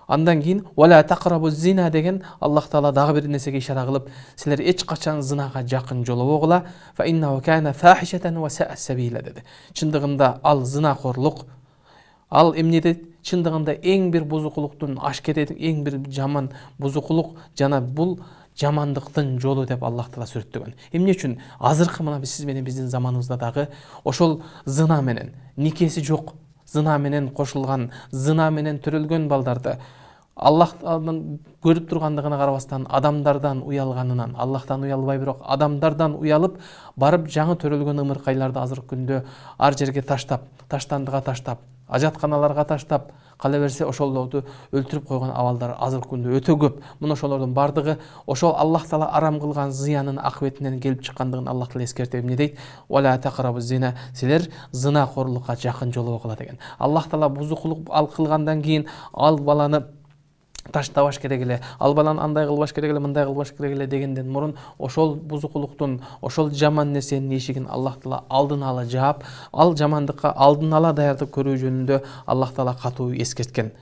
Андан кийин вала тaqrabu zina деген Аллах Таала дагы бир нерсеге ишара кылып, силер эч качан зинага жакын жолобогула, fa innahu kana fahishatan wa sa'a sabila dedi. Чындыгында ал зинакорлук, ал эмнеде чындыгында эң бир бузукулуктун ашкеретин эң бир жаман бузукулук жана бул жамандыктын жолу деп Аллах Таала сүрөттөгөн. Эмне үчүн азыркы мына сиз менен биздин заманыбызда дагы ошол зина менен никеси жок, зина менен кошулган, зина менен төрөлгөн балдарды Аллахтан көрүп тургандыгына карабастан адамдардан уялганынан, Аллахтан уялбай бирок адамдардан уялып барып жаңы төрөлгөн ымыркайларды азыркы күндө ар жерге таштап, таштандыга таштап, ажатканаларга таштап, кала берсе ошолорду өлтүрүп койгон абалдар азыркы күндө өтө көп. Мына ошолордун бардыгы ошол Аллах Таала арам кылган зыянын акыбетинен келип чыккандыгын Аллах Таала эскертип эмне дейт? Вала тaqrabu zina, силер зинакорлукка жакын жолобогула деген. Аллах Таала бузукулук ал кылгандан кийин ал баланы таштабаш керек эле, ал баланы андай кылбаш керек эле, мындай кылбаш керек эле дегенден мурун ошол бузукулуктун, ошол жаман нерсенин эшигин Аллах Таала алдын ала жаап, ал жамандыкка алдын ала даярдык көрүү жөнүндө Аллах Таала катуу эскерткен.